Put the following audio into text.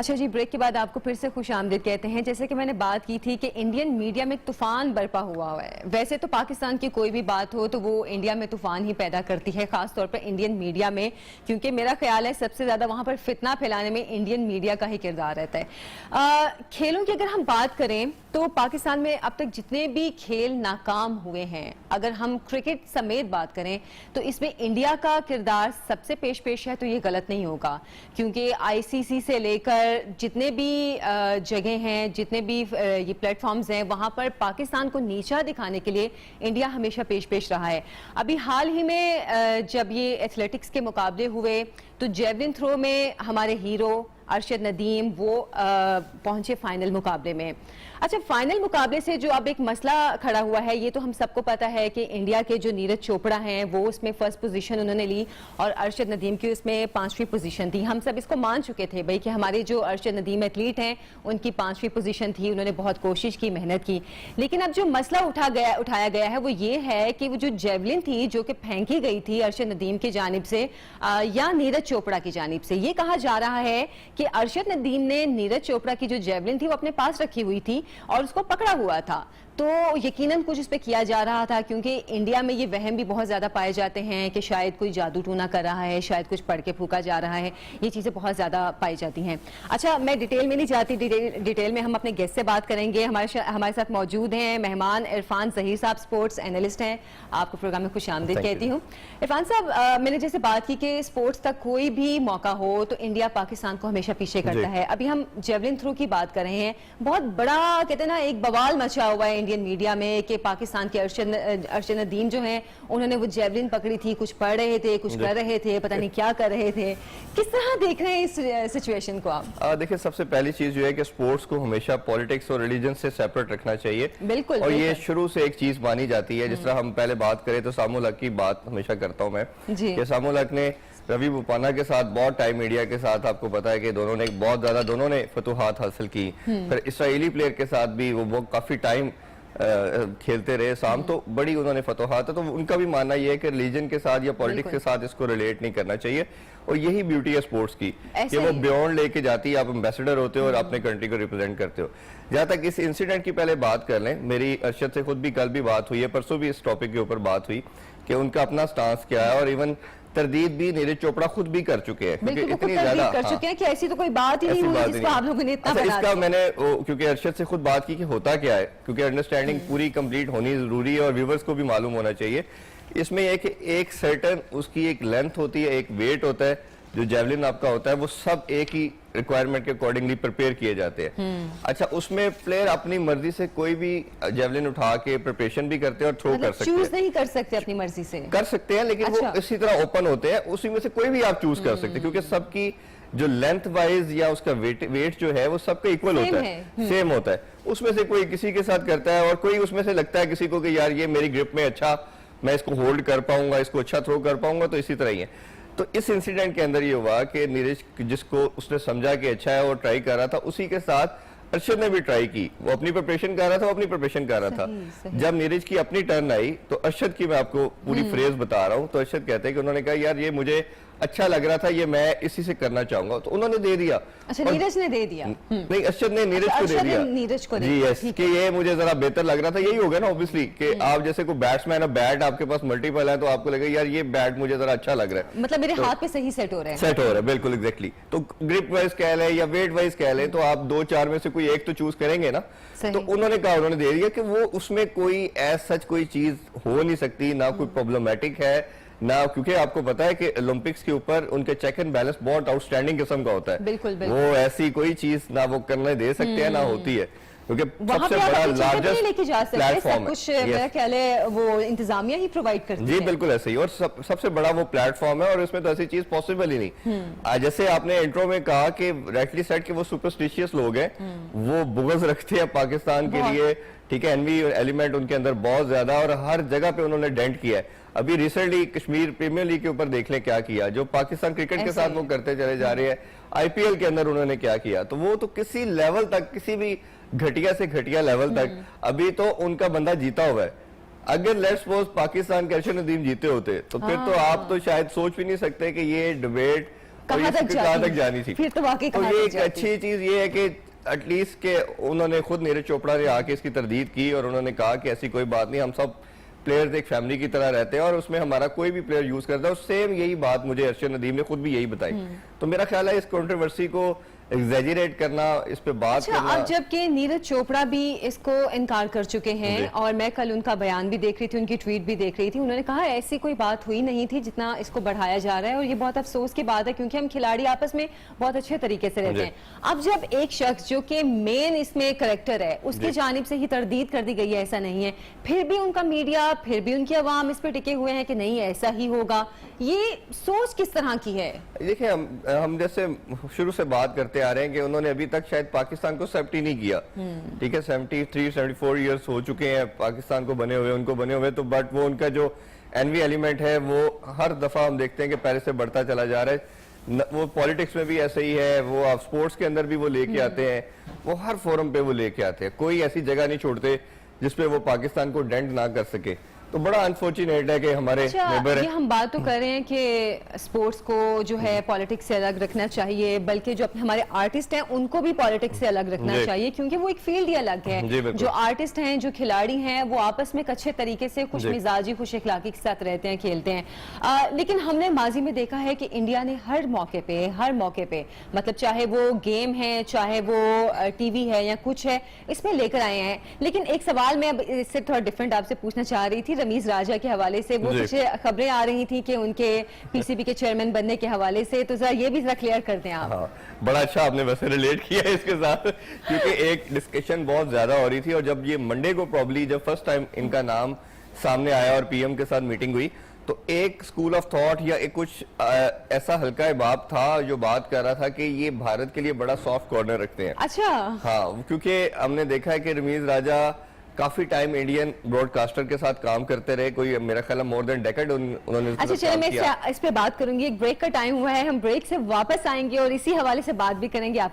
अच्छा जी, ब्रेक के बाद आपको फिर से खुशामदीद कहते हैं। जैसे कि मैंने बात की थी कि इंडियन मीडिया में एक तूफान बरपा हुआ है। वैसे तो पाकिस्तान की कोई भी बात हो तो वो इंडिया में तूफान ही पैदा करती है, खास तौर पर इंडियन मीडिया में, क्योंकि मेरा ख्याल है सबसे ज्यादा वहां पर फितना फैलाने में इंडियन मीडिया का ही किरदार रहता है। खेलों की अगर हम बात करें तो पाकिस्तान में अब तक जितने भी खेल नाकाम हुए हैं, अगर हम क्रिकेट समेत बात करें तो इसमें इंडिया का किरदार सबसे पेश है, तो ये गलत नहीं होगा, क्योंकि आईसीसी से लेकर जितने भी जगह हैं, जितने भी ये प्लेटफॉर्म्स हैं, वहां पर पाकिस्तान को नीचा दिखाने के लिए इंडिया हमेशा पेश रहा है। अभी हाल ही में जब ये एथलेटिक्स के मुकाबले हुए तो जेवलिन थ्रो में हमारे हीरो अरशद नदीम वो पहुंचे फाइनल मुकाबले में। अच्छा, फाइनल मुकाबले से जो अब एक मसला खड़ा हुआ है, ये तो हम सबको पता है कि इंडिया के जो नीरज चोपड़ा हैं वो उसमें फर्स्ट पोजीशन उन्होंने ली और अरशद नदीम की उसमें 5वीं पोजीशन थी। हम सब इसको मान चुके थे भाई कि हमारे जो अरशद नदीम एथलीट हैं उनकी 5वीं पोजीशन थी, उन्होंने बहुत कोशिश की, मेहनत की। लेकिन अब जो मसला उठाया गया है वो ये है कि वो जो जेवलिन थी जो कि फेंकी गई थी अरशद नदीम की जानिब से या नीरज चोपड़ा की जानिब से, ये कहा जा रहा है कि अरशद नदीम ने नीरज चोपड़ा की जो जेवलिन थी वो अपने पास रखी हुई थी और उसको पकड़ा हुआ था, तो यकीनन कुछ इस पे किया जा रहा था, क्योंकि इंडिया में ये वहम भी बहुत ज्यादा पाए जाते हैं कि शायद कोई जादू टूना कर रहा है, शायद कुछ पढ़ के फूका जा रहा है, ये चीजें बहुत ज्यादा पाई जाती हैं। अच्छा, मैं डिटेल में नहीं जाती, डिटेल में हम अपने गेस्ट से बात करेंगे। हमारे साथ मौजूद हैं मेहमान इरफान ज़हीर साहब, स्पोर्ट्स एनालिस्ट हैं। आपको प्रोग्राम में खुशामदीद कहती हूँ। इरफान साहब, मैंने जैसे बात की कि स्पोर्ट्स का कोई भी मौका हो तो इंडिया पाकिस्तान को हमेशा पीछे करता है। अभी हम जेवलिन थ्रो की बात कर रहे हैं, बहुत बड़ा कहते हैं ना एक बवाल मचा हुआ है इंडियन मीडिया में कि पाकिस्तान के अरशद नदीम जो हैं उन्होंने वो जेवलिन पकड़ी थी, कुछ पढ़ रहे थे, कुछ कर रहे थे, पता नहीं क्या कर रहे थे। किस तरह देख रहे हैं इस सिचुएशन को आप? देखिए, सबसे पहली चीज जो है कि स्पोर्ट्स को हमेशा पॉलिटिक्स और रिलीजन से सेपरेट रखना चाहिए। बिल्कुल। और ये शुरू से एक चीज मानी जाती है। जिस तरह हम पहले बात करें तो सामुल हक की बात हमेशा करता हूँ मैं कि सामुल हक ने रवि बोपन्ना के साथ बहुत टाइम मीडिया के साथ, आपको पता है कि दोनों ने फतूहात हासिल की। फिर इसराइली प्लेयर के साथ भी वो काफी टाइम खेलते रहे शाम, तो बड़ी उन्होंने फतूहात है। तो उनका भी मानना यह है कि रिलीजन के साथ या पॉलिटिक्स के साथ इसको रिलेट नहीं करना चाहिए। और यही ब्यूटी है स्पोर्ट्स की कि वो बियॉन्ड लेके जाती है। आप एम्बेसडर होते हो और अपने कंट्री को रिप्रेजेंट करते हो। जहां तक इस इंसिडेंट की पहले बात कर लें, मेरी अरशद से खुद भी कल भी बात हुई है, परसों भी इस टॉपिक के ऊपर बात हुई कि उनका अपना स्टांस क्या है, और इवन तरदीद भी नीरज चोपड़ा खुद भी कर चुके हैं, क्योंकि इतनी ज्यादा कर चुके हैं कि ऐसी तो कोई बात ही नहीं हुई जिसको आप लोगों ने इतना बना दिया। इसका मैंने क्योंकि अरशद से खुद बात की कि होता क्या है, क्योंकि अंडरस्टैंडिंग पूरी कंप्लीट होनी जरूरी है और व्यूवर्स को भी मालूम होना चाहिए। इसमें एक सर्टेन उसकी एक लेंथ होती है, एक वेट होता है, जो जेवलिन आपका होता है वो सब एक ही रिक्वायरमेंट के अकॉर्डिंगली प्रिपेयर किए जाते हैं। अच्छा, उसमें प्लेयर अपनी मर्जी से कोई भी जेवलिन उठा के प्रिपरेशन भी करते हैं और थ्रो कर सकते हैं। चूज नहीं कर सकते अपनी मर्जी से, कर सकते हैं, लेकिन वो इसी तरह ओपन होते हैं, उसी में से कोई भी आप चूज कर सकते हैं, क्योंकि सबकी जो लेंथ वाइज या उसका वेट जो है वो सबका इक्वल होता है, सेम होता है। उसमें से कोई किसी के साथ करता है और कोई उसमें से लगता है किसी को कि यार ये मेरी ग्रिप में अच्छा, मैं इसको होल्ड कर पाऊंगा, इसको अच्छा थ्रो कर पाऊंगा, तो इसी तरह ही है। तो इस इंसिडेंट के अंदर ये हुआ कि नीरज जिसको उसने समझा कि अच्छा है वो ट्राई कर रहा था, उसी के साथ अरशद ने भी ट्राई की। वो अपनी प्रिपरेशन कर रहा था, वो अपनी प्रिपरेशन कर रहा था। जब नीरज की अपनी टर्न आई तो अरशद की मैं आपको पूरी फ्रेज बता रहा हूं, तो अरशद कहते हैं कि उन्होंने कहा यार ये मुझे अच्छा लग रहा था, ये मैं इसी से करना चाहूंगा, तो उन्होंने दे दिया। अच्छा, नीरज ने दे दिया? नहीं, अरशद ने नीरज को दे दिया। नीरज को जी यस, कि ये मुझे जरा बेहतर लग रहा था। यही होगा ना ऑब्वियसली कि आप जैसे कोई बैट्समैन है, बैट आपके पास मल्टीपल है, तो आपको लगेगा यार ये बैट मुझे जरा अच्छा लग रहा है, मतलब मेरे हाथ पे सही सेट हो रहा है। सेट हो रहा है, बिल्कुल एग्जैक्टली। तो ग्रिप वाइज कह लें या वेट वाइज कह लें, तो आप 2-4 में से कोई एक तो चूज करेंगे ना। तो उन्होंने कहा, उन्होंने दे दिया कि वो उसमें कोई सच कोई चीज हो नहीं सकती, ना कोई प्रॉब्लमेटिक है ना, क्योंकि आपको पता है कि ओलंपिक्स के ऊपर उनके चेक एंड बैलेंस बहुत आउटस्टैंडिंग किस्म का होता है। बिल्कुल, वो ऐसी कोई चीज ना वो करने दे सकते हैं ना होती है, क्योंकि सबसे बड़ा लार्जेस्ट लेके जा सकते हैं, सब कुछ मेरा ख्याल है वो इंतजामिया ही प्रोवाइड करती है। जी बिल्कुल ऐसे ही, और सबसे बड़ा वो प्लेटफॉर्म है और इसमें तो ऐसी चीज पॉसिबल ही नहीं। जैसे आपने इंट्रो में कहा कि राइटली सेट के वो सुपरस्टिशियस लोग हैं, वो बुग़्ज़ रखते हैं पाकिस्तान के लिए, ठीक है, एनवी एलिमेंट उनके अंदर बहुत ज्यादा, और हर जगह पे उन्होंने डेंट किया है। अभी रिसेंटली कश्मीर प्रीमियर लीग के ऊपर देख लें क्या किया, जो पाकिस्तान क्रिकेट के साथ वो करते चले जा रहे हैं। आईपीएल के अंदर उन्होंने क्या किया, तो वो तो किसी लेवल तक, किसी भी घटिया से घटिया लेवल तक, अभी तो उनका बंदा जीता हुआ है। अगर लेट्स सपोज पाकिस्तान के अरशद नदीम जीते होते तो फिर तो आप तो शायद सोच भी नहीं सकते कि ये डिबेट कहाँ तक जानी थी। फिर तो वाकई तो ये एक अच्छी चीज ये है कि एटलीस्ट के उन्होंने खुद नीरज चोपड़ा ने आके इसकी तरदीद की और उन्होंने कहा कि ऐसी कोई बात नहीं, हम सब प्लेयर्स एक फैमिली की तरह रहते हैं और उसमें हमारा कोई भी प्लेयर यूज करता है। और सेम यही बात मुझे अरशद नदीम ने खुद भी यही बताई। तो मेरा ख्याल है इस कंट्रोवर्सी को एग्जैजरेट करना, इस पे बात करना। अब जबकि नीरज चोपड़ा भी इसको इनकार कर चुके हैं और मैं कल उनका बयान भी देख रही थी, उनकी ट्वीट भी देख रही थी, उन्होंने कहा ऐसी कोई बात हुई नहीं थी जितना इसको बढ़ाया जा रहा है और ये बहुत अफसोस की बात है क्योंकि हम खिलाड़ी आपस में बहुत अच्छे तरीके से रहते हैं। अब जब एक शख्स जो कि मेन इसमें करेक्टर है उसकी जानिब से ही तरदीद कर दी गई है ऐसा नहीं है, फिर भी उनका मीडिया, फिर भी उनकी आवाम इस पे टिके हुए हैं कि नहीं ऐसा ही होगा, ये सोच किस तरह की है? देखिए हम जैसे शुरू से बात करते आ रहे हैं कि उन्होंने अभी तक शायद पाकिस्तान को एक्सेप्ट ही नहीं किया। ठीक है, 73-74 इयर्स हो चुके हैं पाकिस्तान को बने हुए, उनको बने हुए, तो बट वो उनका जो एनवी एलिमेंट है वो हर दफा हम देखते हैं कि पहले से बढ़ता चला जा रहा है। वो पॉलिटिक्स में भी ऐसे ही है, वो आप स्पोर्ट्स के अंदर भी वो लेके आते हैं, वो हर फोरम पे वो लेके आते हैं, कोई ऐसी जगह नहीं छोड़ते जिसपे वो पाकिस्तान को डेंट ना कर सके। तो बड़ा अनफॉर्चुनेट है कि हमारे नेबर ये हम बात तो कर रहे हैं कि स्पोर्ट्स को जो है पॉलिटिक्स से अलग रखना चाहिए, बल्कि जो हमारे आर्टिस्ट हैं उनको भी पॉलिटिक्स से अलग रखना चाहिए क्योंकि वो एक फील्ड ही अलग है। जो आर्टिस्ट हैं, जो खिलाड़ी हैं, वो आपस में एक अच्छे तरीके से खुश मिजाजी, खुश इखलाकी के साथ रहते हैं, खेलते हैं। लेकिन हमने माजी में देखा है कि इंडिया ने हर मौके पे मतलब चाहे वो गेम है, चाहे वो टीवी है या कुछ है, इसमें लेकर आए हैं। लेकिन एक सवाल मैं अब इससे थोड़ा डिफरेंट आपसे पूछना चाह रही थी रमीज राजा के हवाले से। वो कुछ खबरें आ रही थी कि उनके पीसीबी के चेयरमैन बनने के हवाले से, तो जरा ये भी जरा क्लियर कर दें आप। हाँ, बड़ा अच्छा आपने वैसे रिलेट किया इसके साथ क्योंकि एक डिस्कशन बहुत ज्यादा हो रही थी और जब ये मंडे को प्रॉब्ली जब फर्स्ट टाइम इनका नाम सामने आया और पीएम के साथ मीटिंग हुई तो एक स्कूल ऑफ थॉट या एक कुछ ऐसा हल्का इबाब था जो बात कर रहा था कि ये भारत के लिए बड़ा सॉफ्ट कॉर्नर रखते हैं। अच्छा, हाँ, क्योंकि हमने देखा है कि रमीज राजा काफी टाइम इंडियन ब्रॉडकास्टर के साथ काम करते रहे, कोई मेरा ख्याल मोर देन डेकेड उन्होंने। अच्छा चलिए, मैं इस पे बात करूंगी। एक ब्रेक का टाइम हुआ है, हम ब्रेक से वापस आएंगे और इसी हवाले से बात भी करेंगे।